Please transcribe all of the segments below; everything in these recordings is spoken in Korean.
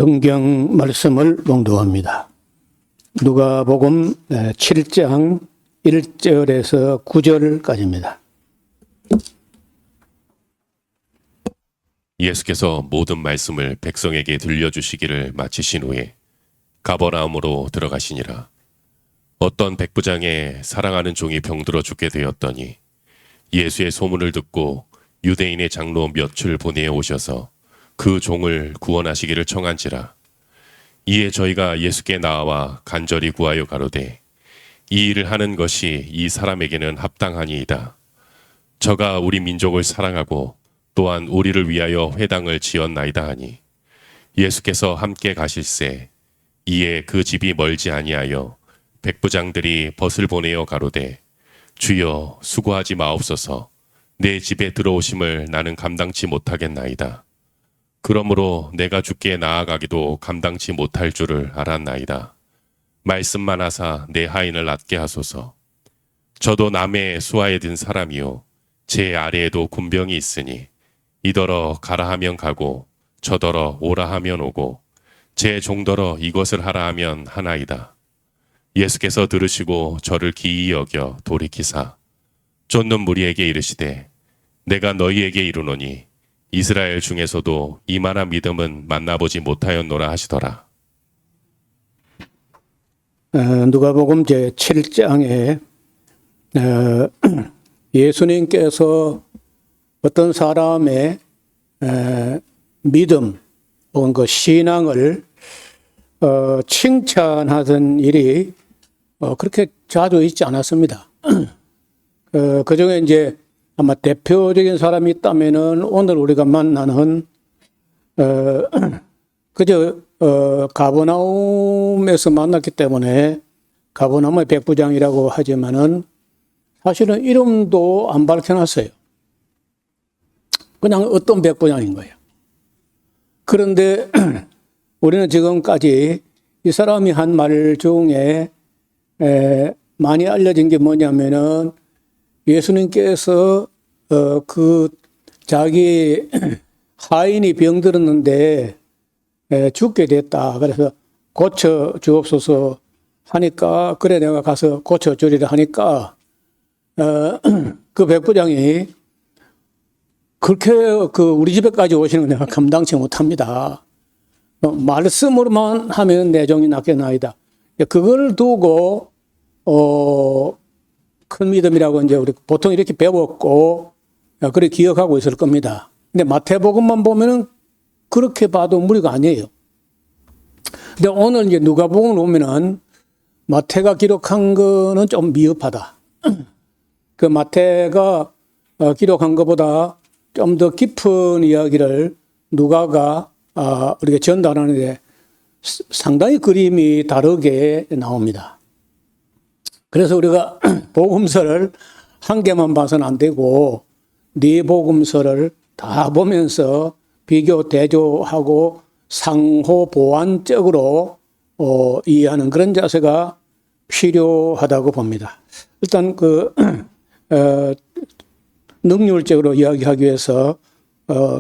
성경 말씀을 봉독합니다. 누가복음 7장 1절에서 9절까지입니다. 예수께서 모든 말씀을 백성에게 들려주시기를 마치신 후에 가버나움으로 들어가시니라. 어떤 백부장의 사랑하는 종이 병들어 죽게 되었더니 예수의 소문을 듣고 유대인의 장로 몇을 보내어 오셔서 그 종을 구원하시기를 청한지라. 이에 저희가 예수께 나와 간절히 구하여 가로되 이 일을 하는 것이 이 사람에게는 합당하니이다. 저가 우리 민족을 사랑하고 또한 우리를 위하여 회당을 지었나이다 하니 예수께서 함께 가실새 이에 그 집이 멀지 아니하여 백부장들이 벗을 보내어 가로되 주여 수고하지 마옵소서. 내 집에 들어오심을 나는 감당치 못하겠나이다. 그러므로 내가 주께 나아가기도 감당치 못할 줄을 알았나이다. 말씀만 하사 내 하인을 낫게 하소서. 저도 남의 수하에 든 사람이요 제 아래에도 군병이 있으니 이더러 가라 하면 가고 저더러 오라 하면 오고 제 종더러 이것을 하라 하면 하나이다. 예수께서 들으시고 저를 기이 여겨 돌이키사 쫓는 무리에게 이르시되 내가 너희에게 이르노니 이스라엘 중에서도 이만한 믿음은 만나보지 못하였노라 하시더라. 누가복음 제7장에 예수님께서 어떤 사람의 믿음 혹은 그 신앙을 칭찬하던 일이 그렇게 자주 있지 않았습니다. 그 중에 이제 아마 대표적인 사람이 있다면은 오늘 우리가 만나는 그저 가버나움에서 만났기 때문에 가버나움의 백부장이라고 하지만은 사실은 이름도 안 밝혀놨어요. 그냥 어떤 백부장인 거예요. 그런데 우리는 지금까지 이 사람이 한 말 중에 많이 알려진 게 뭐냐면은 예수님께서 그 자기 하인이 병들었는데 죽게 됐다. 그래서 고쳐 주옵소서 하니까 그래 내가 가서 고쳐 주리라 하니까 그 백부장이 그렇게 우리 집에까지 오시는 거 내가 감당치 못합니다. 말씀으로만 하면 내 종이 낫겠나이다. 그걸 두고 큰 믿음이라고 이제 우리 보통 이렇게 배웠고 그렇게 기억하고 있을 겁니다. 근데 마태복음만 보면은 그렇게 봐도 무리가 아니에요. 근데 오늘 이제 누가복음 오면은 마태가 기록한 거는 좀 미흡하다. 그 마태가 기록한 것보다 좀 더 깊은 이야기를 누가가 우리가 전달하는데 상당히 그림이 다르게 나옵니다. 그래서 우리가 복음서를 한 개만 봐서는 안 되고 네 복음서를 다 보면서 비교 대조하고 상호 보완적으로 이해하는 그런 자세가 필요하다고 봅니다. 일단 능률적으로 이야기하기 위해서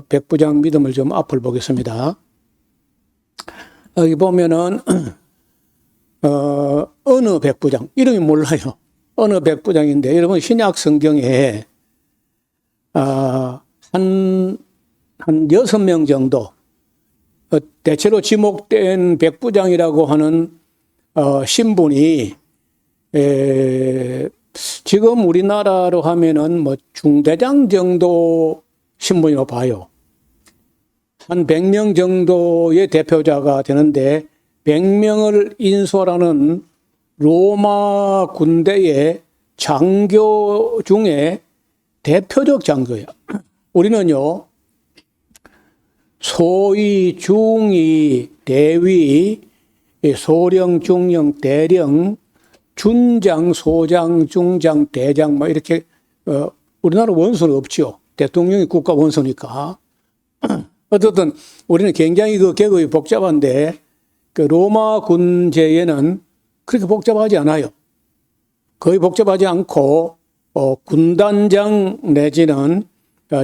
백부장 믿음을 좀 앞을 보겠습니다. 여기 보면은 어느 백부장 이름이 몰라요. 어느 백부장인데 여러분 신약 성경에 한 6명 정도 대체로 지목된 백부장이라고 하는 신분이 지금 우리나라로 하면은 뭐 중대장 정도 신분이라고 봐요. 한 100명 정도의 대표자가 되는데 100명을 인솔하는 로마 군대의 장교 중에 대표적 장교예요. 우리는요, 소위, 중위, 대위, 소령, 중령, 대령, 준장, 소장, 중장, 대장, 뭐 이렇게 우리나라 원수는 없죠. 대통령이 국가 원수니까. 어쨌든 우리는 굉장히 그 계급이 복잡한데 그 로마 군제에는 그렇게 복잡하지 않아요. 거의 복잡하지 않고 군단장 내지는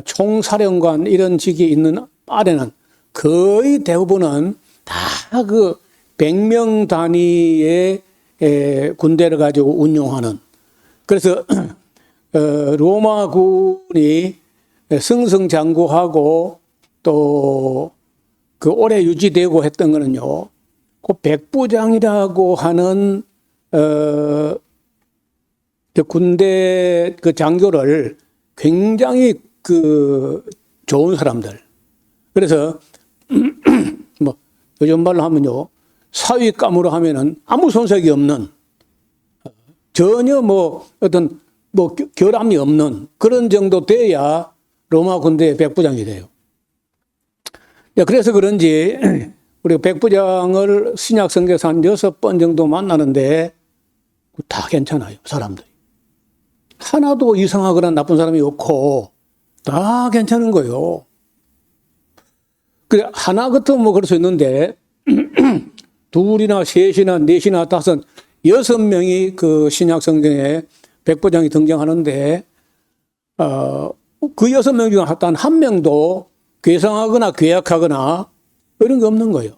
총사령관 이런 직이 있는 아래는 거의 대부분은 다 그 100명 단위의 군대를 가지고 운용하는. 그래서 로마군이 승승장구하고 또 그 오래 유지되고 했던 거는요. 그 백부장이라고 하는 그 군대 그 장교를 굉장히 그 좋은 사람들. 그래서 뭐 요즘 말로 하면요. 사위감으로 하면은 아무 손색이 없는 전혀 뭐 어떤 뭐 결함이 없는 그런 정도 돼야 로마 군대의 백부장이 돼요. 그래서 그런지 우리가 백부장을 신약 성경에서 한 6번 정도 만나는데 다 괜찮아요, 사람들이. 하나도 이상하거나 나쁜 사람이 없고 다 괜찮은 거예요. 그래, 하나 같으면 뭐 그럴 수 있는데 둘이나 셋이나 넷이나 다섯, 6명이 그 신약 성경에 백부장이 등장하는데 그 6명 중에 단 한 명도 괴상하거나 괴약하거나 이런 게 없는 거예요.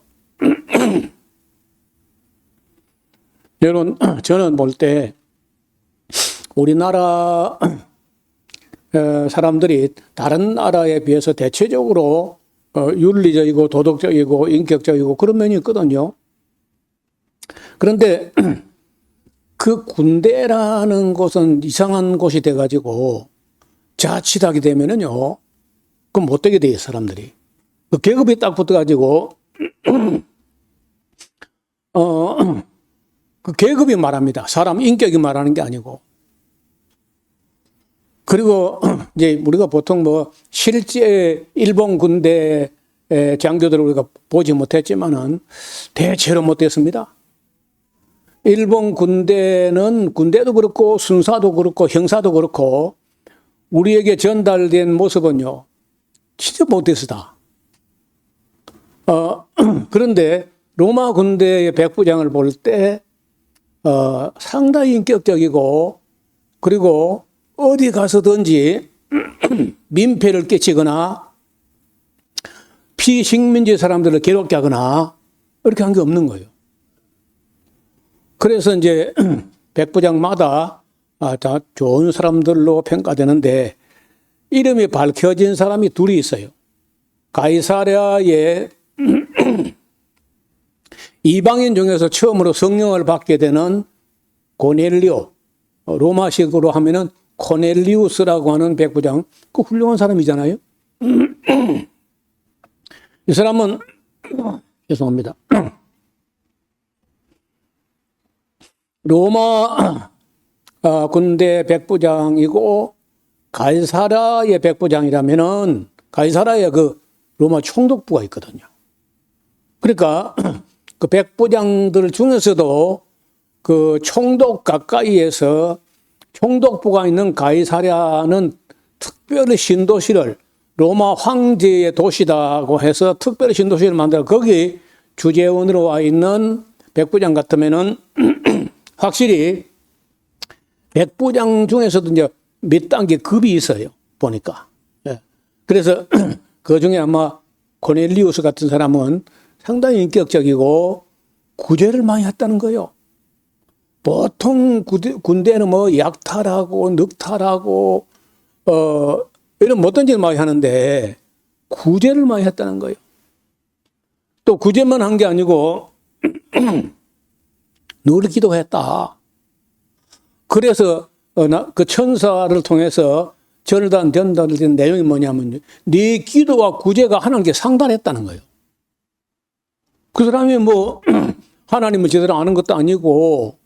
여러분, 저는 볼 때 우리나라 사람들이 다른 나라에 비해서 대체적으로 윤리적이고 도덕적이고 인격적이고 그런 면이 있거든요. 그런데 그 군대라는 곳은 이상한 곳이 돼가지고 자칫하게 되면은요, 그럼 못되게 돼요, 사람들이. 그 계급이 딱 붙어가지고, 그 계급이 말합니다. 사람 인격이 말하는 게 아니고. 그리고 이제 우리가 보통 뭐 실제 일본 군대 장교들을 우리가 보지 못했지만은 대체로 못했습니다. 일본 군대는 군대도 그렇고 순사도 그렇고 형사도 그렇고 우리에게 전달된 모습은요, 진짜 못했다. 그런데 로마 군대의 백부장을 볼 때 상당히 인격적이고 그리고 어디 가서든지 민폐를 끼치거나 피식민지 사람들을 괴롭게 하거나 이렇게 한 게 없는 거예요. 그래서 이제 백부장마다 다 좋은 사람들로 평가되는데 이름이 밝혀진 사람이 둘이 있어요. 가이사랴의 이방인 중에서 처음으로 성령을 받게 되는 고넬리오, 로마식으로 하면은 코넬리우스라고 하는 백부장, 그 훌륭한 사람이잖아요. 이 사람은 죄송합니다. 로마 군대 백부장이고 가이사랴의 백부장이라면은 가이사랴에 그 로마 총독부가 있거든요. 그러니까 그 백부장들 중에서도 그 총독 가까이에서 총독부가 있는 가이사랴는 특별히 신도시를 로마 황제의 도시다고 해서 특별히 신도시를 만들어 거기 주재원으로 와 있는 백부장 같으면은 확실히 백부장 중에서도 이제 몇 단계 급이 있어요. 보니까. 예. 그래서 그 중에 아마 코넬리우스 같은 사람은 상당히 인격적이고 구제를 많이 했다는 거예요. 보통 군대는 뭐 약탈하고 늑탈하고 이런 못된 짓을 많이 하는데 구제를 많이 했다는 거예요. 또 구제만 한 게 아니고 늘 기도했다. 그래서 그 천사를 통해서 전달된 내용이 뭐냐면 네 기도와 구제가 하나님께 상달했다는 거예요. 그 사람이 뭐 하나님을 제대로 아는 것도 아니고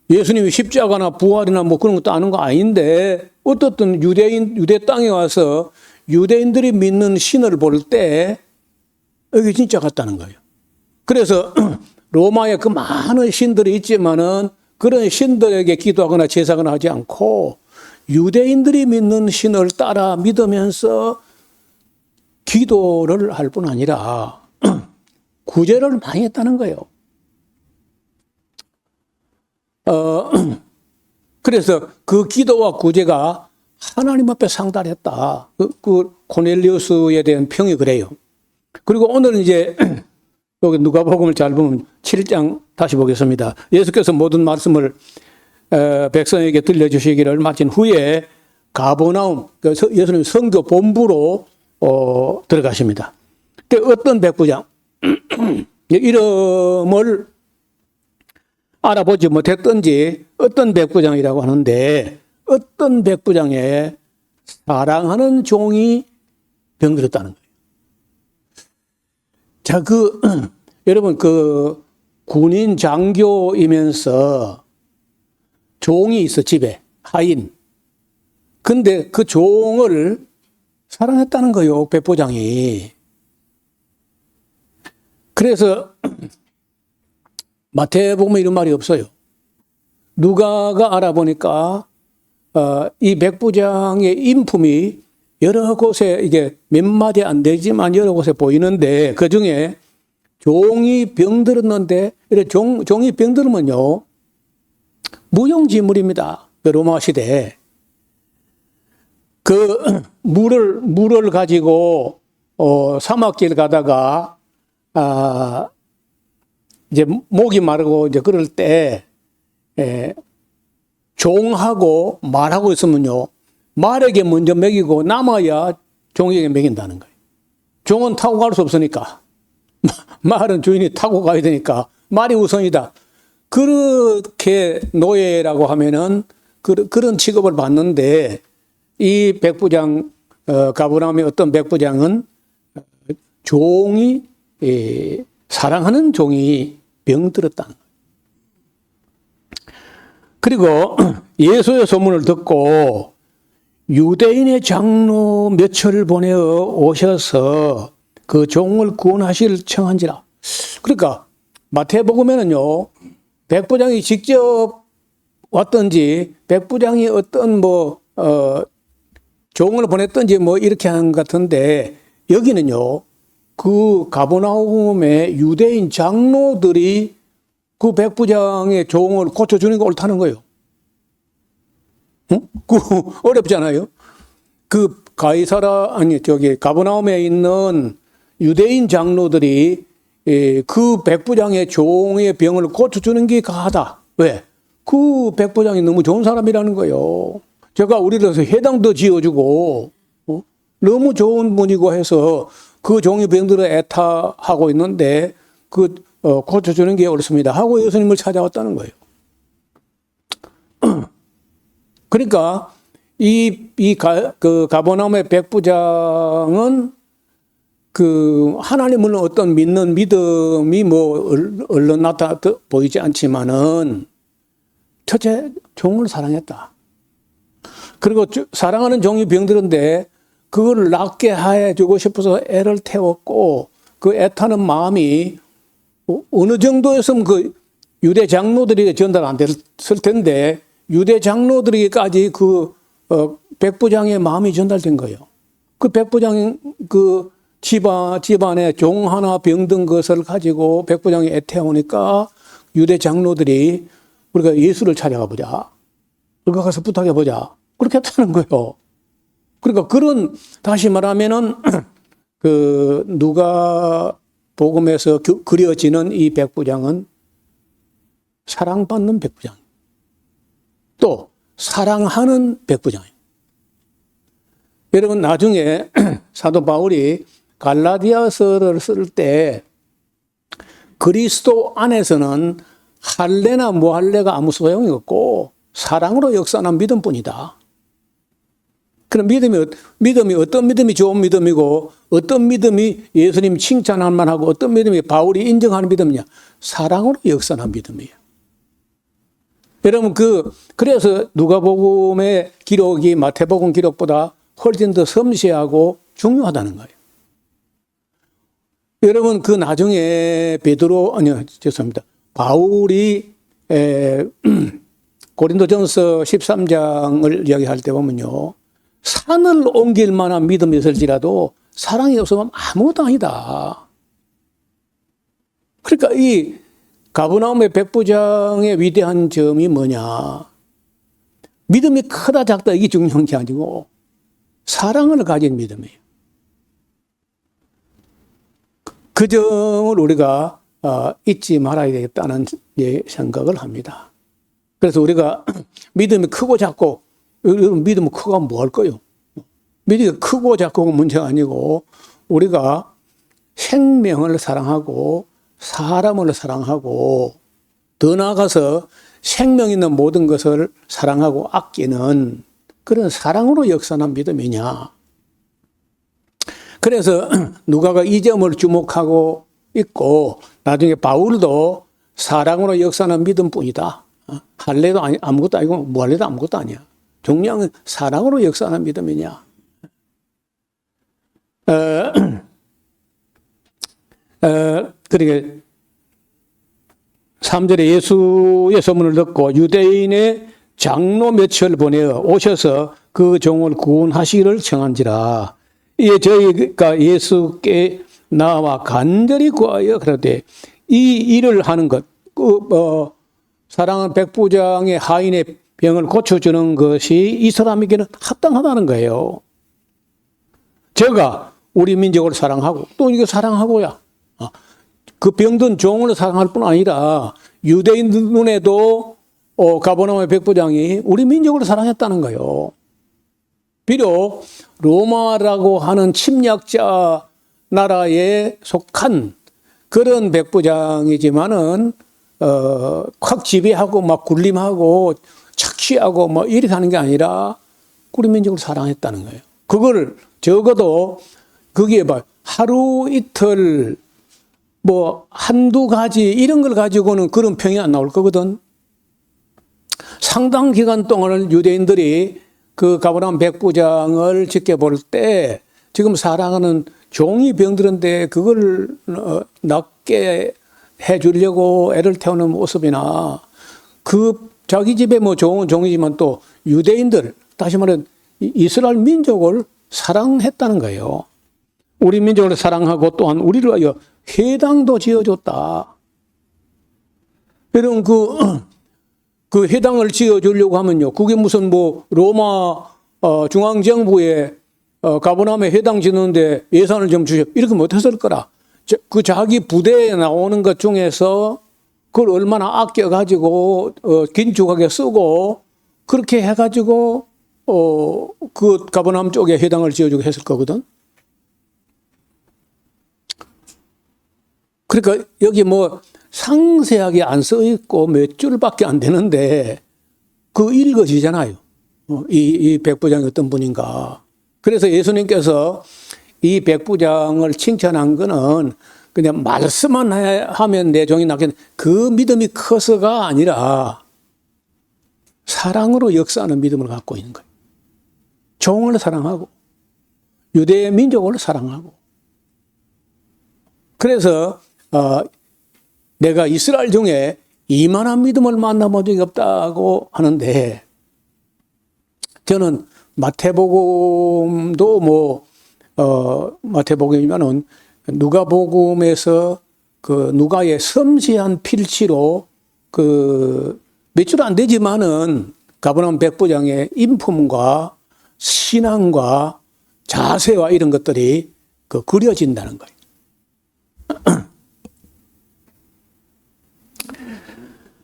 예수님이 십자가나 부활이나 뭐 그런 것도 아는 거 아닌데 어떻든 유대 땅에 와서 유대인들이 믿는 신을 볼 때 이게 진짜 같다는 거예요. 그래서 로마에 그 많은 신들이 있지만은 그런 신들에게 기도하거나 제사거나 하지 않고 유대인들이 믿는 신을 따라 믿으면서 기도를 할 뿐 아니라 구제를 많이 했다는 거예요. 그래서 그 기도와 구제가 하나님 앞에 상달했다. 그 코넬리우스에 대한 평이 그래요. 그리고 오늘 이제 여기 누가복음을 잘 보면 7장 다시 보겠습니다. 예수께서 모든 말씀을 백성에게 들려주시기를 마친 후에 가버나움, 예수님 선교 본부로 들어가십니다. 그때 어떤 백부장, 이름을 알아보지 못했던지 어떤 백부장이라고 하는데, 어떤 백부장의 사랑하는 종이 병들었다는 거예요. 자, 여러분, 군인 장교이면서 종이 있어, 집에. 하인. 근데 그 종을 사랑했다는 거예요, 백부장이. 그래서 마태복음에 이런 말이 없어요. 누가가 알아보니까 이 백부장의 인품이 여러 곳에 이게 몇 마디 안 되지만 여러 곳에 보이는데, 그 중에 종이 병들었는데, 종이 병들면요 무용지물입니다. 로마 시대에. 물을 가지고 사막길 가다가 이제 목이 마르고 이제 그럴 때 종하고 말하고 있으면요, 말에게 먼저 먹이고 남아야 종에게 먹인다는 거예요. 종은 타고 갈 수 없으니까, 말은 주인이 타고 가야 되니까 말이 우선이다. 그렇게 노예라고 하면은 그런 취급을 받는데, 이 백부장, 가버나움의 어떤 백부장은 종이, 사랑하는 종이 병들었다는 거예요. 그리고 예수의 소문을 듣고 유대인의 장로 몇을 보내어 오셔서 그 종을 구원하실 청한지라. 그러니까 마태복음에는요, 백부장이 직접 왔든지 백부장이 어떤 종을 보냈든지 이렇게 하는 것 같은데, 여기는요, 그 가버나움의 유대인 장로들이 그 백부장의 종을 고쳐주는 게 옳다는 거예요. 응? 어렵잖아요. 가버나움에 있는 유대인 장로들이 그 백부장의 종의 병을 고쳐주는 게 가하다. 왜? 그 백부장이 너무 좋은 사람이라는 거예요. 제가 우리로서 회당도 지어주고, 너무 좋은 분이고 해서 그 종이 병들어 애타하고 있는데, 고쳐주는 게 옳습니다 하고 예수님을 찾아왔다는 거예요. 그러니까 가버나움의 백부장은 하나님을 어떤 믿는 믿음이 얼른 나타 보이지 않지만은 첫째 종을 사랑했다. 그리고 사랑하는 종이 병들었는데 그걸 낫게 해주고 싶어서 애를 태웠고, 그 애타는 마음이 어느 정도였으면 유대 장로들에게 전달 안 됐을 텐데, 유대 장로들에게까지 백부장의 마음이 전달된 거예요. 그 백부장 집안에 종 하나 병든 것을 가지고 백부장이 애태우니까 유대 장로들이 우리가 예수를 찾아가 보자. 우리가 가서 부탁해 보자. 그렇게 했다는 거예요. 그러니까 다시 말하면은 누가 복음에서 그려지는 이 백부장은 사랑받는 백부장, 또 사랑하는 백부장이에요. 여러분, 나중에 사도 바울이 갈라디아서를 쓸 때 그리스도 안에서는 할례나 무할례가 아무 소용이 없고 사랑으로 역사하는 믿음뿐이다. 그럼 믿음이 어떤 믿음이 좋은 믿음이고, 어떤 믿음이 예수님 칭찬할 만하고, 어떤 믿음이 바울이 인정하는 믿음이냐? 사랑으로 역사하는 믿음이에요. 여러분, 그래서 누가복음의 기록이 마태복음 기록보다 훨씬 더 섬세하고 중요하다는 거예요. 여러분, 나중에 바울이 고린도전서 13장을 이야기할 때 보면요, 산을 옮길 만한 믿음이 있을지라도 사랑이 없으면 아무것도 아니다. 그러니까 이 가버나움의 백부장의 위대한 점이 뭐냐? 믿음이 크다 작다 이게 중요한 게 아니고 사랑을 가진 믿음이에요. 그 점을 우리가 잊지 말아야 되겠다는 생각을 합니다. 그래서 우리가 믿음이 크고 작고, 믿음이 크고 뭐 할 거요? 믿음이 크고 작고가 문제가 아니고 우리가 생명을 사랑하고 사람을 사랑하고 더 나아가서 생명 있는 모든 것을 사랑하고 아끼는 그런 사랑으로 역사하는 믿음이냐. 그래서 누가가 이 점을 주목하고 있고 나중에 바울도 사랑으로 역사하는 믿음뿐이다. 할래도 아무것도 아니고 무할래도 아무것도 아니야. 중요한 사랑으로 역사하는 믿음이냐. 그러게 3절에 예수의 소문을 듣고 유대인의 장로 몇을 보내어 오셔서 그 종을 구원하시기를 청한지라. 이에 저희가 예수께 나와 간절히 구하여 그러되 이 일을 하는 것, 사랑하는 백부장의 하인의 병을 고쳐주는 것이 이 사람에게는 합당하다는 거예요. 제가 우리 민족을 사랑하고 또 이거 사랑하고야. 그 병든 종을 사랑할 뿐 아니라 유대인 눈에도 가버나움의 백부장이 우리 민족을 사랑했다는 거예요. 비록 로마라고 하는 침략자 나라에 속한 그런 백부장이지만은 확 지배하고 막 군림하고 착취하고 뭐 이렇게 하는 게 아니라 우리 민족을 사랑했다는 거예요. 그걸 적어도 거기에 봐 하루 이틀 뭐 한두 가지 이런 걸 가지고는 그런 평이 안 나올 거거든. 상당 기간 동안을 유대인들이 그 가버나움 백부장을 지켜볼 때 지금 사랑하는 종이 병들었는데 그걸 낫게 해주려고 애를 태우는 모습이나 그 자기 집에 뭐 좋은 종이지만 또 유대인들 다시 말해 이스라엘 민족을 사랑했다는 거예요. 우리 민족을 사랑하고 또한 우리를 위하여 회당도 지어줬다. 여러분 그 회당을 지어주려고 하면요. 그게 무슨 뭐 로마 중앙정부에 가버나움에 회당 짓는데 예산을 좀 주셔. 이렇게 못했을 거라. 그 자기 부대에 나오는 것 중에서 그걸 얼마나 아껴가지고 긴축하게 쓰고 그렇게 해가지고 그 가버나움 쪽에 회당을 지어주고 했을 거거든. 그러니까 여기 뭐 상세하게 안 써 있고 몇 줄밖에 안 되는데 그 읽어지잖아요. 이 백부장이 어떤 분인가. 그래서 예수님께서 이 백부장을 칭찬한 거는 그냥 말씀만 하면 내 종이 낫겠네. 그 믿음이 커서가 아니라 사랑으로 역사하는 믿음을 갖고 있는 거예요. 종을 사랑하고 유대 민족을 사랑하고. 그래서 내가 이스라엘 중에 이만한 믿음을 만나본 적이 없다고 하는데 저는 마태복음도 마태복음이면은 누가복음에서 그 누가의 섬세한 필치로 그 몇 줄 안 되지만은 가버나움 백부장의 인품과 신앙과 자세와 이런 것들이 그려진다는 거예요.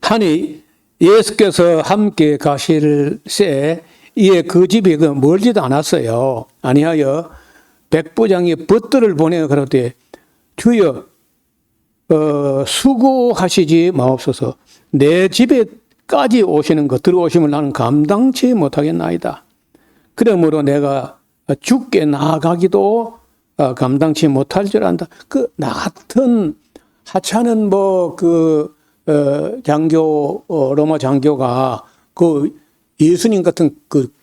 하니 예수께서 함께 가실새 이에 그 집이 멀지도 않았어요. 아니하여 백부장이 벗들을 보내어 그러되 주여 수고하시지 마옵소서. 내 집에까지 오시는 것 들어오심을 나는 감당치 못하겠나이다. 그러므로 내가 죽게 나아가기도 감당치 못할 줄 안다. 나 같은 하찮은 장교 로마 장교가 예수님 같은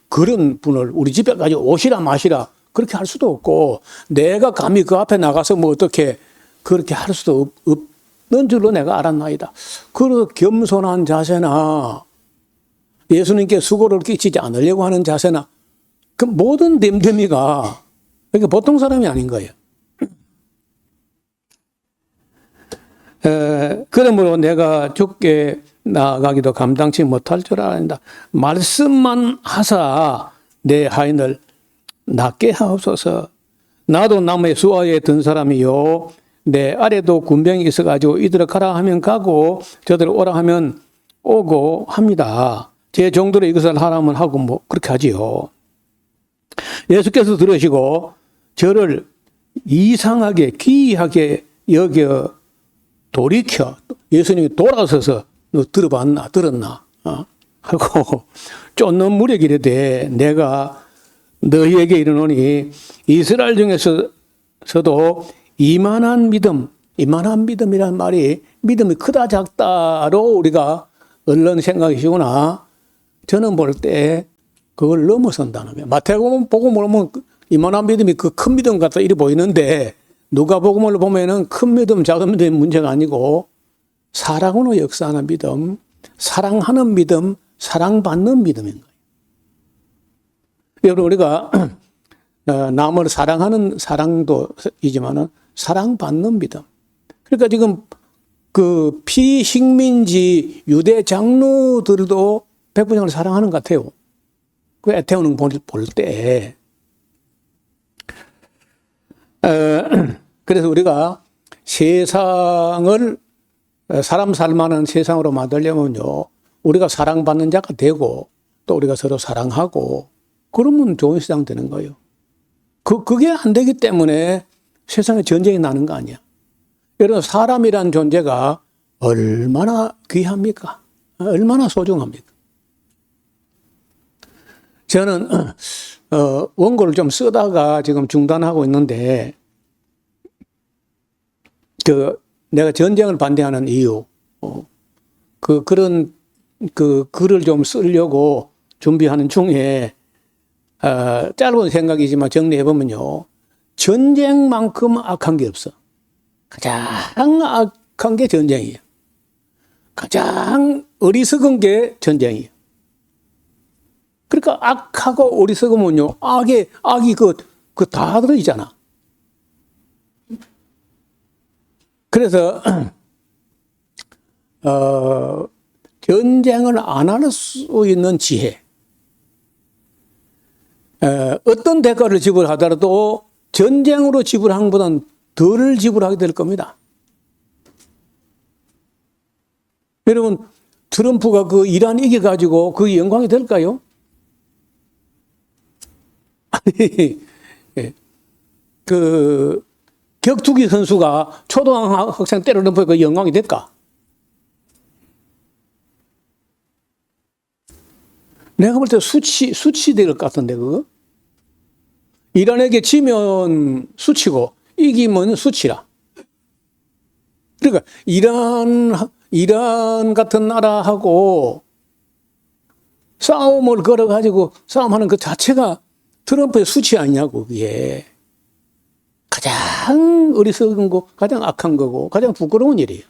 그런 분을 우리 집에까지 오시라 마시라 그렇게 할 수도 없고 내가 감히 그 앞에 나가서 뭐 어떻게 그렇게 할 수도 없는 줄로 내가 알았나이다. 그 겸손한 자세나 예수님께 수고를 끼치지 않으려고 하는 자세나 그 모든 됨됨이가 그러니까 보통 사람이 아닌 거예요. 그러므로 내가 죽게 나아가기도 감당치 못할 줄 알았다. 말씀만 하사 내 하인을 낫게 하옵소서. 나도 남의 수하에 든 사람이요 내 아래도 군병이 있어가지고 이들을 가라 하면 가고 저들을 오라 하면 오고 합니다. 제 종들로 이것을 하라면 하고 뭐 그렇게 하지요. 예수께서 들으시고 저를 이상하게 기이하게 여겨 돌이켜 예수님이 돌아서서 너 들었나 하고 쫓는 무리에게 이르되 내가 너희에게 이르노니 이스라엘 중에서도 이만한 믿음이란 말이 믿음이 크다 작다로 우리가 얼른 생각이시구나. 저는 볼 때 그걸 넘어선다는 거예요. 마태복음 보면 이만한 믿음이 그 큰 믿음 같다 이래 보이는데 누가복음을 보면은 큰 믿음, 작은 믿음이 문제가 아니고 사랑으로 역사하는 믿음, 사랑하는 믿음, 사랑받는 믿음인 거예요. 여러분 우리가 남을 사랑하는 사랑도 이지만은 사랑받는 믿음. 그러니까 지금 그 피식민지 유대 장로들도 백부장을 사랑하는 것 같아요. 그 애태우는 볼 때. 그래서 우리가 세상을 사람 살만한 세상으로 만들려면요. 우리가 사랑받는 자가 되고 또 우리가 서로 사랑하고 그러면 좋은 세상 되는 거예요. 그게 안 되기 때문에 세상에 전쟁이 나는 거 아니야. 여러분 사람이란 존재가 얼마나 귀합니까? 얼마나 소중합니까? 저는 원고를 좀 쓰다가 지금 중단하고 있는데 내가 전쟁을 반대하는 이유 그런 글을 좀 쓰려고 준비하는 중에 짧은 생각이지만 정리해 보면요. 전쟁만큼 악한 게 없어. 가장 악한 게 전쟁이에요. 가장 어리석은 게 전쟁이에요. 그러니까 악하고 어리석으면요. 악이 그 다 들어있잖아. 그래서 전쟁을 안 할 수 있는 지혜. 어떤 대가를 지불하더라도 전쟁으로 지불한 것보다는 덜 지불하게 될 겁니다. 여러분, 트럼프가 그 이란 이겨가지고 그게 영광이 될까요? 아니, 그 격투기 선수가 초등학생 때려는 그 영광이 될까? 내가 볼 때 수치 될 것 같은데, 그거? 이란에게 지면 수치고, 이기면 수치라. 그러니까, 이란 같은 나라하고 싸움을 걸어가지고 싸움하는 그 자체가 트럼프의 수치 아니냐고, 그게. 가장 어리석은 거, 가장 악한 거고, 가장 부끄러운 일이에요.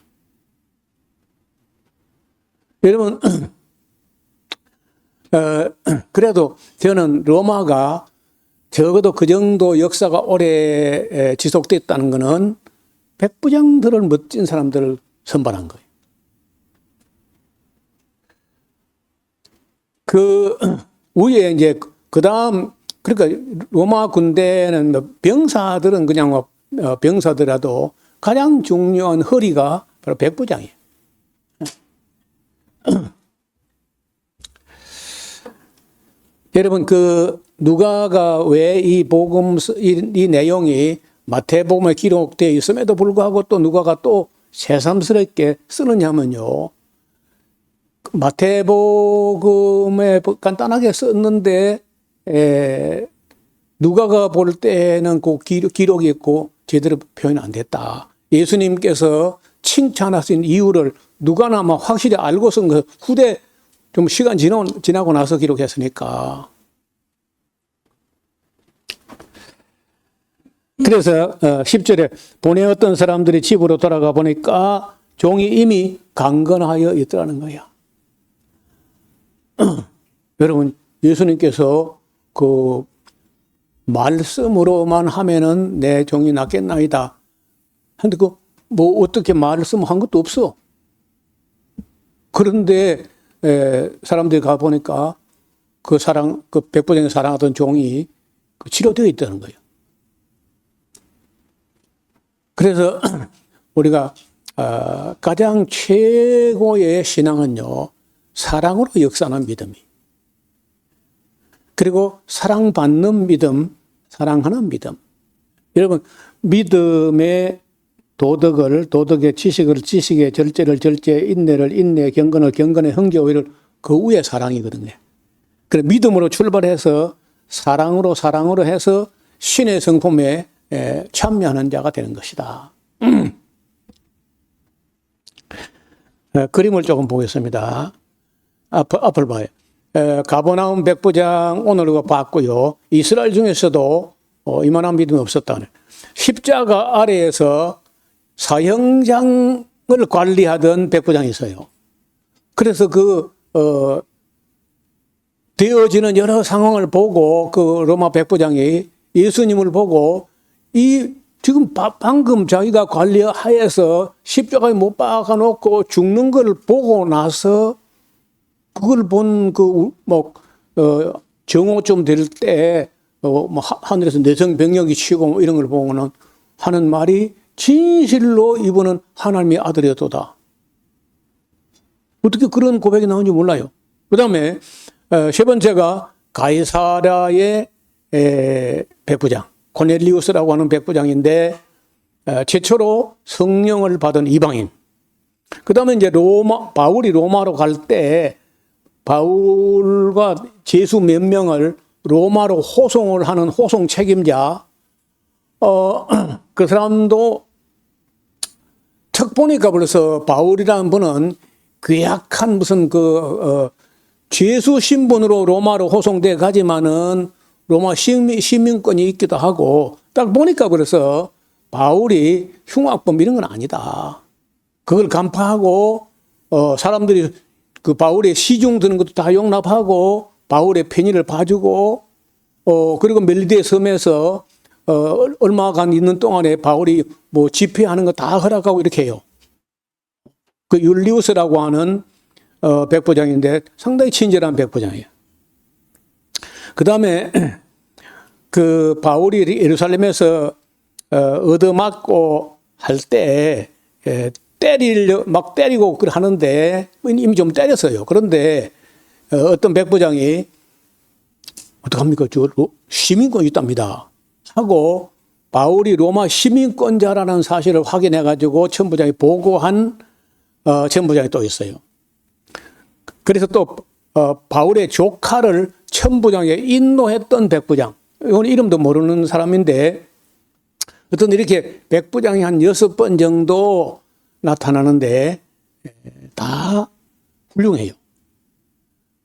여러분, 그래도 저는 로마가 적어도 그 정도 역사가 오래 지속됐다는 것은 백부장들을 멋진 사람들을 선발한 거예요. 그 위에 이제 그 다음 그러니까 로마 군대는 병사들은 그냥 병사더라도 가장 중요한 허리가 바로 백부장이에요. 여러분 그 누가가 왜 이 복음 이 내용이 마태복음에 기록되어 있음에도 불구하고 또 누가가 또 새삼스럽게 쓰느냐면요. 마태복음에 간단하게 썼는데 누가가 볼 때는 그 기록이 있고 제대로 표현 안 됐다. 예수님께서 칭찬하신 이유를 누가나 아마 확실히 알고 쓴 거 후대 좀 시간 지나고 나서 기록했으니까. 그래서 10절에 보내었던 사람들이 집으로 돌아가 보니까 종이 이미 강건하여 있더라는 거야. 여러분 예수님께서 그 말씀으로만 하면은 내 종이 낫겠나이다. 근데 뭐 어떻게 말씀한 것도 없어. 그런데 사람들이 가 보니까 그 백부장이 사랑하던 종이 치료되어 있다는 거예요. 그래서 우리가 가장 최고의 신앙은요, 사랑으로 역사하는 믿음이. 그리고 사랑받는 믿음, 사랑하는 믿음. 여러분, 믿음의 도덕의 지식의 절제를 절제, 인내를 인내, 경건을 경건의 흥겨 오히려 그 위에 사랑이거든요. 그래 믿음으로 출발해서 사랑으로 해서 신의 성품에 참여하는 자가 되는 것이다. 그림을 조금 보겠습니다. 앞을 봐요. 가버나움 백부장 오늘 이거 봤고요. 이스라엘 중에서도 이만한 믿음이 없었다네. 십자가 아래에서 사형장을 관리하던 백부장이 있어요. 그래서 되어지는 여러 상황을 보고 그 로마 백부장이 예수님을 보고 지금 방금 자기가 관리하에서 십자가에 못 박아 놓고 죽는 걸 보고 나서 그걸 본 정오쯤 될 때 하늘에서 내성병력이 치고 이런 걸 보고는 하는 말이 진실로 이분은 하나님의 아들이었도다. 어떻게 그런 고백이 나오는지 몰라요. 그 다음에 세 번째가 가이사랴의 백부장 코넬리우스라고 하는 백부장인데 최초로 성령을 받은 이방인. 그 다음에 이제 바울이 로마로 갈 때 바울과 제수 몇 명을 로마로 호송을 하는 호송 책임자, 그 사람도 척 보니까 벌써 바울이라는 분은 괴악한 무슨 죄수 신분으로 로마로 호송돼 가지만은 로마 시민권이 있기도 하고 딱 보니까 그래서 바울이 흉악범 이런 건 아니다. 그걸 간파하고 사람들이 그 바울의 시중 드는 것도 다 용납하고 바울의 편의를 봐주고 그리고 멜리데 섬에서 얼마간 있는 동안에 바울이 뭐 집회하는 거 다 허락하고 이렇게 해요. 그 율리우스라고 하는 백부장인데 상당히 친절한 백부장이에요. 그 다음에 그 바울이 예루살렘에서 얻어맞고 할 때 막 때리고 하는데 이미 좀 때렸어요. 그런데 어떤 백부장이 어떡합니까? 시민권이 있답니다. 하고 바울이 로마 시민권자라는 사실을 확인해 가지고 천부장이 보고한 천부장이 또 있어요. 그래서 또 바울의 조카를 천부장에 인도했던 백부장. 이건 이름도 모르는 사람인데 어떤 이렇게 백부장이 한 6번 정도 나타나는데 다 훌륭해요.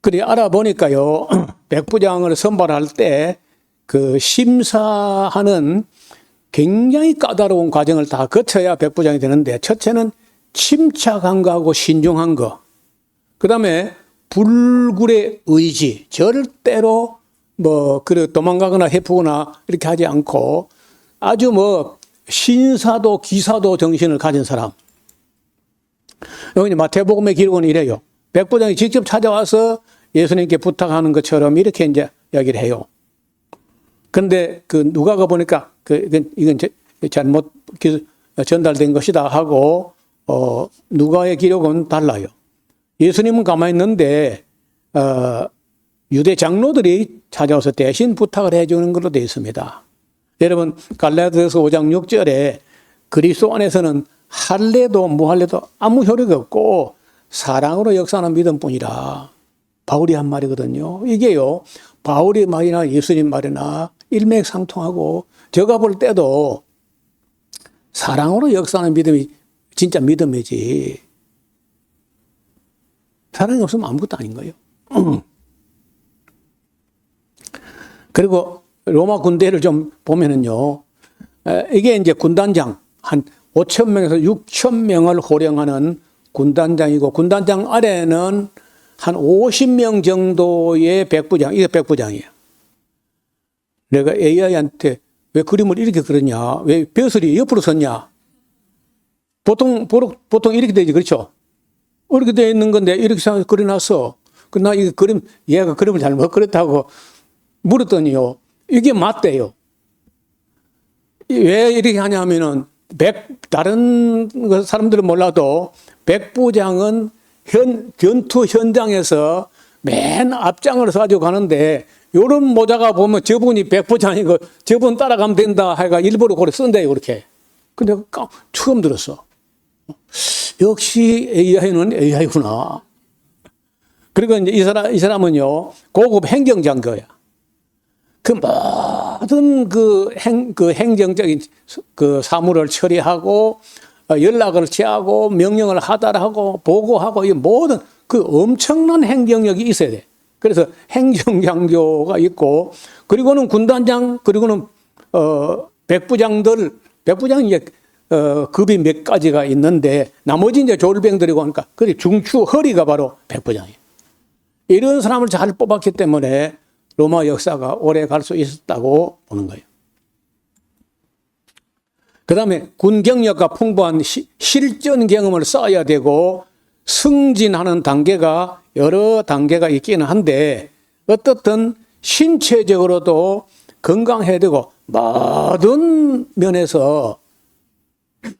그래 알아보니까요. 백부장을 선발할 때 그 심사하는 굉장히 까다로운 과정을 다 거쳐야 백부장이 되는데 첫째는 침착한 거하고 신중한 거. 그다음에 불굴의 의지. 절대로 도망가거나 해프거나 이렇게 하지 않고 아주 신사도 기사도 정신을 가진 사람. 여기 마태복음의 기록은 이래요. 백부장이 직접 찾아와서 예수님께 부탁하는 것처럼 이렇게 이제 이야기를 해요. 근데 누가가 보니까 이건 잘못 전달된 것이다 하고 누가의 기록은 달라요. 예수님은 가만히 있는데 유대 장로들이 찾아와서 대신 부탁을 해주는 걸로 되어 있습니다. 여러분 갈라디아서 5장 6절에 그리스도 안에서는 할례도 무할례도 아무 효력이 없고 사랑으로 역사하는 믿음뿐이라 바울이 한 말이거든요. 이게요 바울의 말이나 예수님 말이나 일맥상통하고 제가 볼 때도 사랑으로 역사하는 믿음이 진짜 믿음이지 사랑이 없으면 아무것도 아닌 거예요. 그리고 로마 군대를 좀 보면은요, 이게 이제 군단장 한 5,000명에서 6,000명을 호령하는 군단장이고 군단장 아래는 한 50명 정도의 백부장, 이게 백부장이에요. 내가 AI한테 왜 그림을 이렇게 그렸냐, 왜 벼슬이 옆으로 섰냐? 보통 이렇게 되지, 그렇죠? 이렇게 되어 있는 건데 이렇게 그려놨어. 나 이 그림, 얘가 그림을 잘못 그렸다고 물었더니요. 이게 맞대요. 왜 이렇게 하냐면은 다른 사람들은 몰라도 백부장은 전투 현장에서 맨 앞장을 서가지고 가는데 요런 모자가 보면 저분이 백부장이고 저분 따라가면 된다 하여가 일부러 그래 쓴대요, 그렇게. 근데 처음 들었어. 역시 AI는 AI구나. 그리고 이제 이 사람은요, 고급 행정장교야. 그 모든 그 행정적인 그 사무를 처리하고, 연락을 취하고, 명령을 하달하고, 보고하고, 이 모든 그 엄청난 행정력이 있어야 돼. 그래서 행정장교가 있고, 그리고는 군단장, 그리고는, 백부장이 이제, 급이 몇 가지가 있는데, 나머지 이제 졸병들이고 하니까, 그래, 중추, 허리가 바로 백부장이에요. 이런 사람을 잘 뽑았기 때문에 로마 역사가 오래 갈 수 있었다고 보는 거예요. 그 다음에 군 경력과 풍부한 실전 경험을 쌓아야 되고 승진하는 단계가 여러 단계가 있기는 한데 어떻든 신체적으로도 건강해야 되고 모든 면에서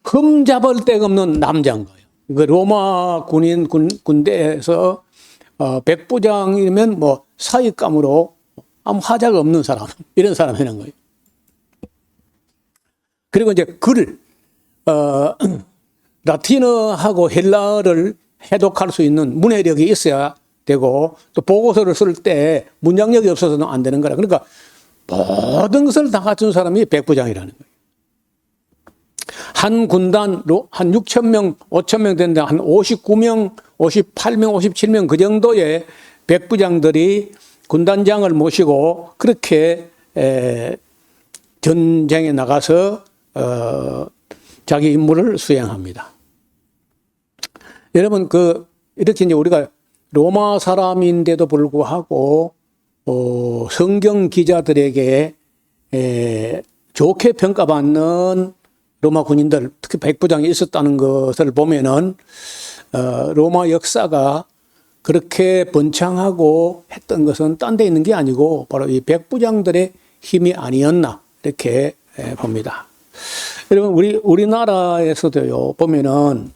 흠잡을 데가 없는 남자인 거예요. 그 로마 군대에서 백부장이면 뭐 사익감으로 아무 하자가 없는 사람, 이런 사람이라는 거예요. 그리고 이제 글, 라틴어하고 헬라어를 해독할 수 있는 문해력이 있어야 되고 또 보고서를 쓸 때 문장력이 없어서는 안 되는 거라. 그러니까 모든 것을 다 갖춘 사람이 백부장이라는 거예요. 한 군단로 한 6천 명, 5천 명 되는데 한 59명, 58명, 57명 그 정도의 백부장들이 군단장을 모시고 그렇게 전쟁에 나가서 자기 임무를 수행합니다. 여러분 이렇게 이제 우리가 로마 사람인데도 불구하고 성경 기자들에게 좋게 평가받는 로마 군인들, 특히 백부장이 있었다는 것을 보면은 로마 역사가 그렇게 번창하고 했던 것은 딴 데 있는 게 아니고 바로 이 백부장들의 힘이 아니었나 이렇게 봅니다. 여러분 우리나라에서도요 보면은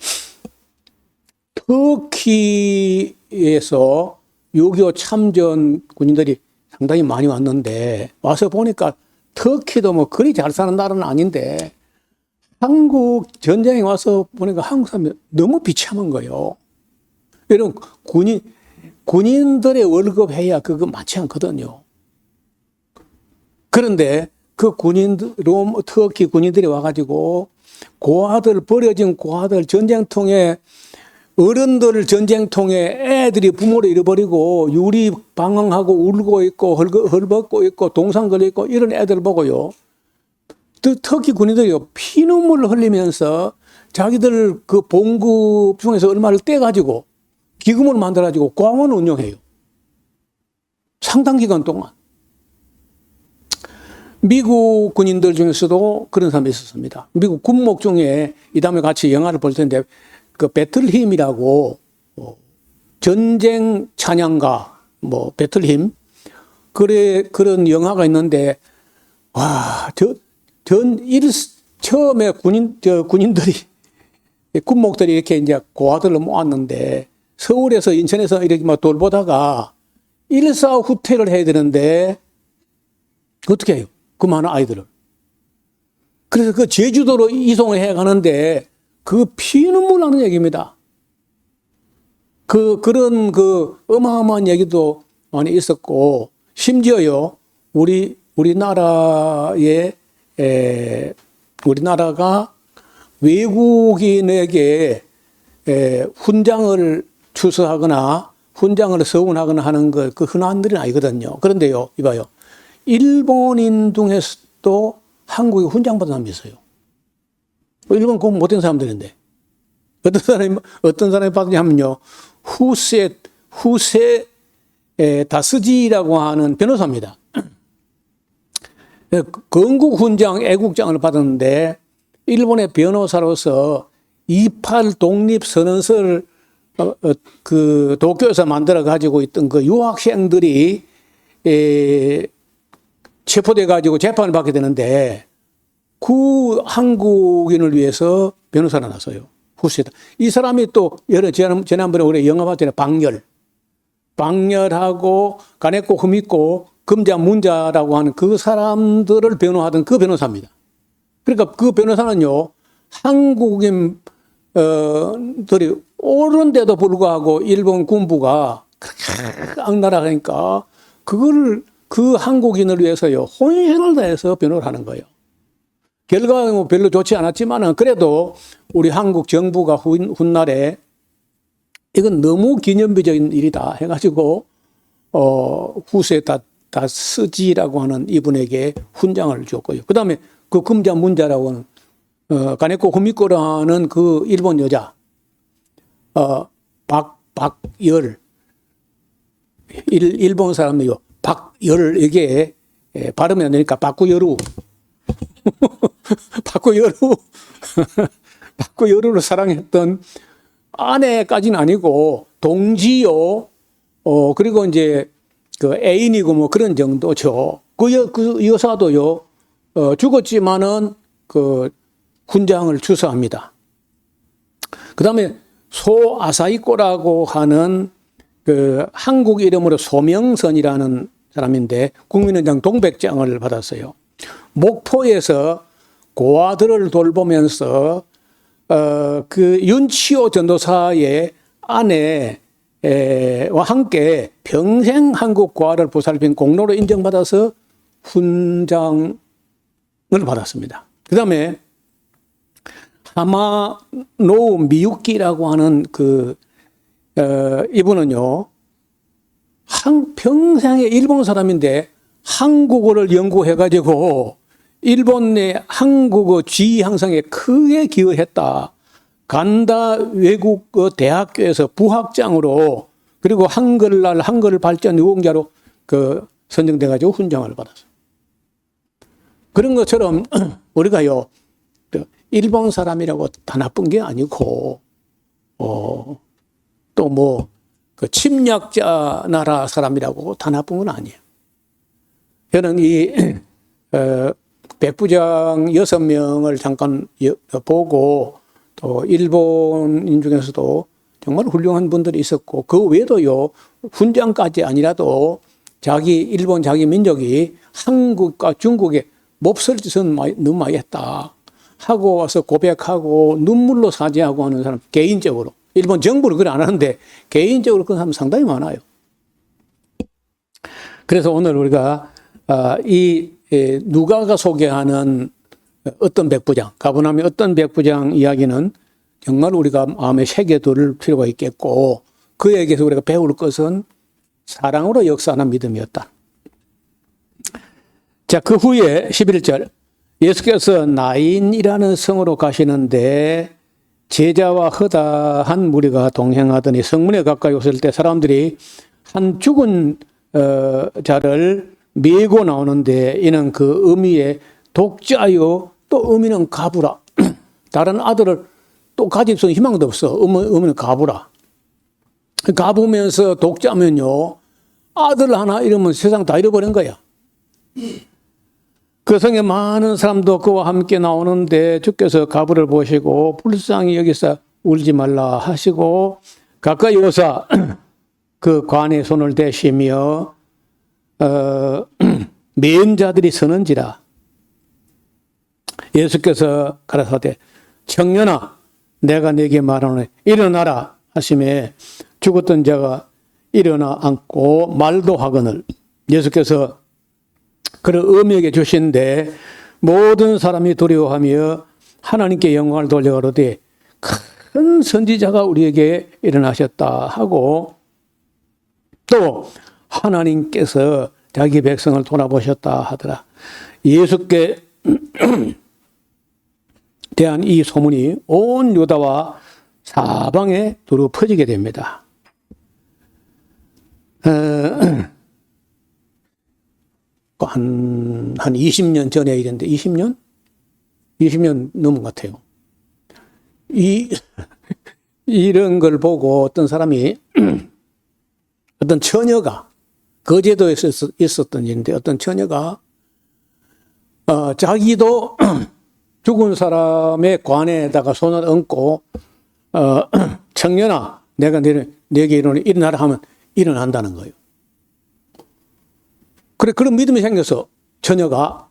터키에서 6.25 참전 군인들이 상당히 많이 왔는데 와서 보니까 터키도 뭐 그리 잘 사는 나라는 아닌데 한국 전쟁에 와서 보니까 한국 사람이 너무 비참한 거예요. 이런 군인들의 월급 해야 그거 많지 않거든요. 그런데 그 터키 군인들이 와가지고 버려진 고아들 전쟁통에 어른들 전쟁통에 애들이 부모를 잃어버리고 유리 방황하고 울고 있고 헐벗고 있고 동상 걸려 있고 이런 애들 보고요. 터키 군인들이 피눈물을 흘리면서 자기들 그 봉급 중에서 얼마를 떼가지고 기금을 만들어가지고 공원을 운영해요. 상당 기간 동안. 미국 군인들 중에서도 그런 사람이 있었습니다. 미국 군목 중에 이 다음에 같이 영화를 볼 텐데 그 배틀힘이라고 전쟁 찬양가 배틀힘 그런 영화가 있는데 와, 처음에 군인들이 군목들이 이렇게 이제 고아들을 모았는데 서울에서 인천에서 이렇게 막 돌보다가 일사후퇴를 해야 되는데 어떻게 해요? 그 많은 아이들을. 그래서 그 제주도로 이송을 해 가는데 그 피눈물 나는 얘기입니다. 그런 어마어마한 얘기도 많이 있었고 심지어요 우리나라가 외국인에게 훈장을 추서하거나 훈장을 서운하거나 하는 그 흔한 일은 아니거든요. 그런데요, 이봐요. 일본인 중에서도 한국에 훈장받은 사람이 있어요. 일본 공부 못한 사람들인데. 어떤 사람이 받느냐면요. 후세 다스지라고 하는 변호사입니다. 건국 훈장, 애국장을 받았는데 일본의 변호사로서 28 독립 선언서를 그 도쿄에서 만들어 가지고 있던 그 유학생들이 체포돼 가지고 재판을 받게 되는데 그 한국인을 위해서 변호사를 나서요. 후세다. 이 사람이 또 지난번에 우리 영화 봤잖아요. 방열하고 가네코 후미코 금자 문자라고 하는 그 사람들을 변호하던 그 변호사입니다. 그러니까 그 변호사는요, 한국인들이 옳은데도 불구하고 일본 군부가 그렇게 악랄하니까 그걸 그 한국인을 위해서요, 혼신을 다해서 변호를 하는 거예요. 결과가 뭐 별로 좋지 않았지만은 그래도 우리 한국 정부가 훗날에 이건 너무 기념비적인 일이다 해가지고 후세 다스지라고 하는 이분에게 훈장을 줬고요. 그 다음에 그 금자 문자라고 하는 가네코 후미코라는 그 일본 여자 박열 일본 사람이요. 박열에게 발음이 안 되니까 바꾸여루 바꾸여루를 사랑했던 아내까지는 아니고 동지요. 그리고 이제 그 애인이고 뭐 그런 정도죠. 그 여사도요. 죽었지만은 그 훈장을 주서합니다. 그 다음에 소아사이코라고 하는 그 한국 이름으로 소명선이라는 사람인데 국민은장 동백장을 받았어요. 목포에서 고아들을 돌보면서 그 윤치호 전도사의 아내와 함께 평생 한국 고아를 보살핀 공로로 인정받아서 훈장을 받았습니다. 그 다음에 하마노우 미유키라고 하는 이분은요, 평생의 일본 사람인데 한국어를 연구해가지고 일본 내 한국어 지위 향상에 크게 기여했다. 간다 외국어 대학교에서 부학장으로 그리고 한글날 한글 발전 유공자로 선정돼가지고 훈장을 받았어요. 그런 것처럼 우리가요, 일본 사람이라고 다 나쁜 게 아니고, 또 뭐, 침략자 나라 사람이라고 다 나쁜 건 아니에요. 저는 이, 백부장 6명을 잠깐 보고, 또 일본인 중에서도 정말 훌륭한 분들이 있었고, 그 외에도요, 훈장까지 아니라도 일본 자기 민족이 한국과 중국에 몹쓸 짓은 너무 많이 했다 하고 와서 고백하고 눈물로 사죄하고 하는 사람, 개인적으로. 일본 정부는 그걸 안 하는데 개인적으로 그런 사람 상당히 많아요. 그래서 오늘 우리가 누가가 소개하는 어떤 백부장, 가버나움의 어떤 백부장 이야기는 정말 우리가 마음에 새겨둘 필요가 있겠고, 그에게서 우리가 배울 것은 사랑으로 역사하는 믿음이었다. 자, 그 후에 11절, 예수께서 나인이라는 성으로 가시는데 제자와 허다한 무리가 동행하더니 성문에 가까이 오실 때 사람들이 한 죽은 자를 메고 나오는데 이는 그 어미의 독자요, 또 어미는 가부라. 다른 아들을 또 가질 수 있는 희망도 없어. 어미는 가부라. 가부면서 독자면요, 아들 하나 잃으면 세상 다 잃어버린 거야. 그 성에 많은 사람도 그와 함께 나오는데 주께서 가부를 보시고 불쌍히 여기서 울지 말라 하시고 가까이 오사 그 관에 손을 대시며 맨 자들이 서는지라. 예수께서 가라사대 청년아 내가 네게 말하노니 일어나라 하시매 죽었던 자가 일어나 앉고 말도 하거늘. 예수께서 그를 어미에게 주신데 모든 사람이 두려워하며 하나님께 영광을 돌려가로되 큰 선지자가 우리에게 일어나셨다 하고 또 하나님께서 자기 백성을 돌아보셨다 하더라. 예수께 대한 이 소문이 온 유다와 사방에 두루 퍼지게 됩니다. 한 20년 전의 일인데, 20년? 20년 넘은 것 같아요. 이런 걸 보고 어떤 사람이, 어떤 처녀가, 거제도에 있었던 일인데, 어떤 처녀가, 자기도 죽은 사람의 관에다가 손을 얹고 청년아 내가 내게 일어나라 하면 일어난다는 거예요. 그래 그런 믿음이 생겨서 처녀가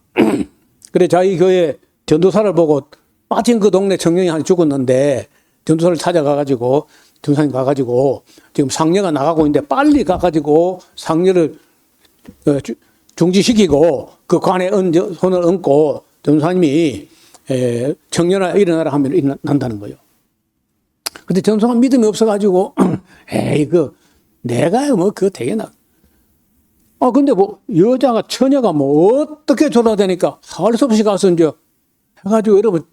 그래 자기 교회 전도사를 보고 마침 그 동네 청년이 하나 죽었는데 전도사를 찾아가가지고 전도사님 가가지고 지금 상녀가 나가고 있는데 빨리 가가지고 상녀를 중지시키고 그 관에 손을 얹고 전도사님이 청년아 일어나라 하면 일어난다는 거예요. 근데 전도사가 믿음이 없어가지고 에이 내가 뭐 그거 되겠나. 근데 뭐 여자가 처녀가 뭐 어떻게 졸라대니까 할 수 없이 가서 이제 해가지고 여러분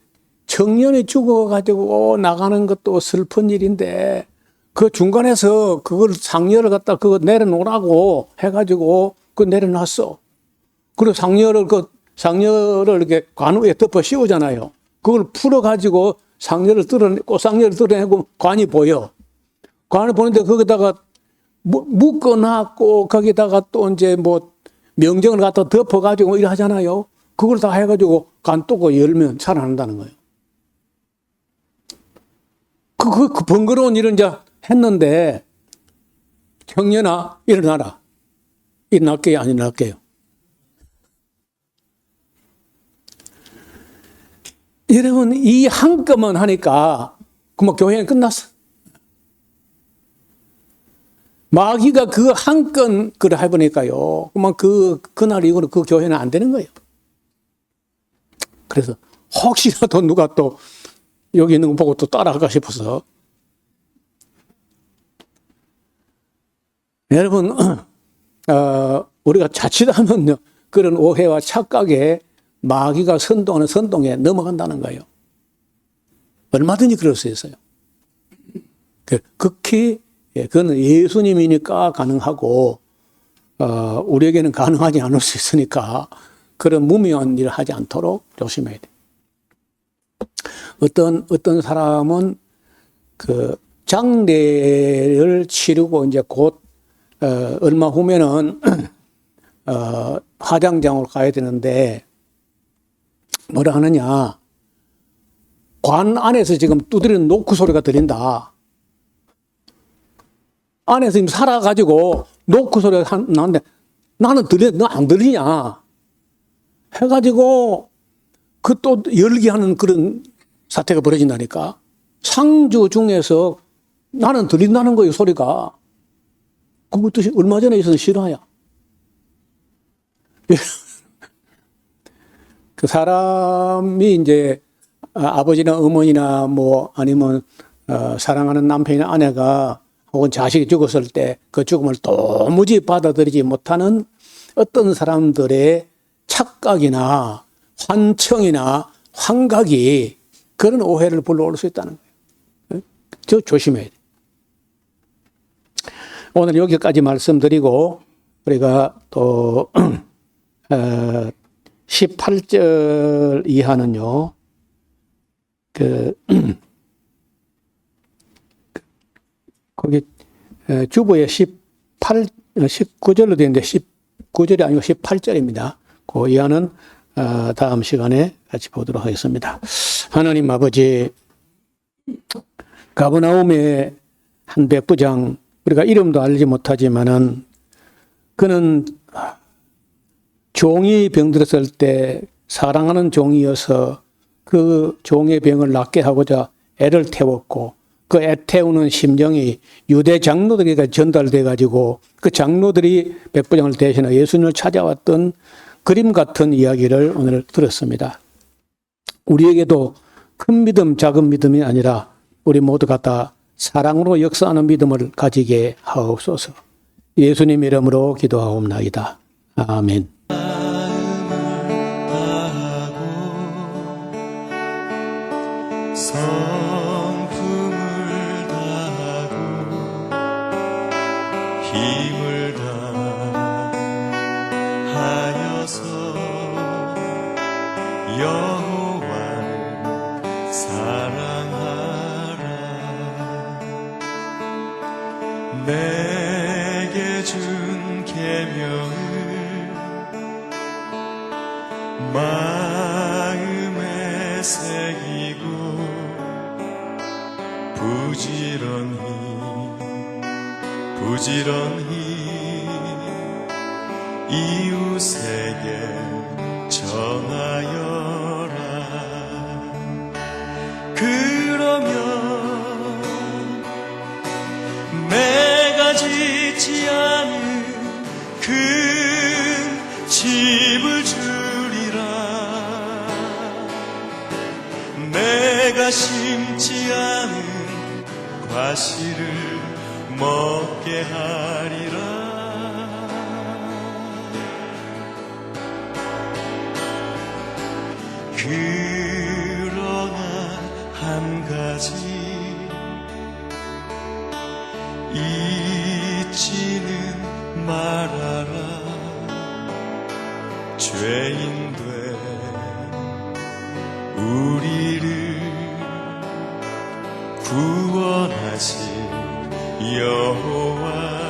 청년이 죽어가지고 나가는 것도 슬픈 일인데 그 중간에서 그걸 상녀를 갖다 그거 내려놓으라고 해가지고 그 내려놨어. 그리고 상녀를 이렇게 관우에 덮어 씌우잖아요. 그걸 풀어가지고 꽃상녀를 뜯어내고 관이 보여. 관을 보는데 거기다가 묶어놨고 거기다가 또 이제 뭐 명정을 갖다 덮어가지고 이래 하잖아요. 그걸 다 해가지고 관 뚫고 열면 살아난다는 거예요. 그 번거로운 일을 이제 했는데 청년아 일어나라. 일어날게요 안 일어날게요. 여러분 이 한 건만 하니까 그만 교회는 끝났어. 마귀가 그 한 건 그걸 해보니까요. 그만 그날 이후로 그 교회는 안 되는 거예요. 그래서 혹시라도 누가 또 여기 있는 거 보고 또 따라갈까 싶어서 여러분 우리가 자칫하면요 그런 오해와 착각에 마귀가 선동하는 선동에 넘어간다는 거예요. 얼마든지 그럴 수 있어요. 극히 그건 예수님이니까 가능하고 우리에게는 가능하지 않을 수 있으니까 그런 무미한 일을 하지 않도록 조심해야 돼. 어떤 사람은 그 장례를 치르고 이제 곧 얼마 후면은 화장장으로 가야 되는데 뭐라 하느냐 관 안에서 지금 두드리는 노크 소리가 들린다. 안에서 지금 살아가지고 노크 소리가 나는데 나는 너 안 들리냐 해가지고 그 또 열기하는 그런 사태가 벌어진다니까. 상주 중에서 나는 들린다는 거예요 소리가. 그것도 얼마 전에 있었던 실화야. 그 사람이 이제 아버지나 어머니나 뭐 아니면 사랑하는 남편이나 아내가 혹은 자식이 죽었을 때 그 죽음을 도무지 받아들이지 못하는 어떤 사람들의 착각이나 환청이나 환각이 그런 오해를 불러올 수 있다는 거예요. 저 조심해야 돼. 오늘 여기까지 말씀드리고 우리가 또 18절 이하는요. 거기 주보에 19절로 되어 있는데 19절이 아니고 18절입니다. 그 이하는 다음 시간에 같이 보도록 하겠습니다. 하나님 아버지, 가버나움의 한 백부장, 우리가 이름도 알지 못하지만은 그는 종이 병들었을 때 사랑하는 종이어서 그 종의 병을 낫게 하고자 애를 태웠고 그 애 태우는 심정이 유대 장로들에게 전달돼 가지고 그 장로들이 백부장을 대신해 예수님을 찾아왔던 그림 같은 이야기를 오늘 들었습니다. 우리에게도 큰 믿음, 작은 믿음이 아니라 우리 모두가 다 사랑으로 역사하는 믿음을 가지게 하옵소서. 예수님 이름으로 기도하옵나이다. 아멘. 성품을 다하고 힘을 다하여서 여호와를 사랑하라. 내게 준 계명을 마음에 새기고 부지런히 이웃에게 전하여라. 그러면 내가 짓지 않은 큰 집을 주리라. 내가 심지 않은 과실을 먹게 하리라. 그러나 한 가지 잊지는 말아라. 죄인된 우리를 구원하신 여호와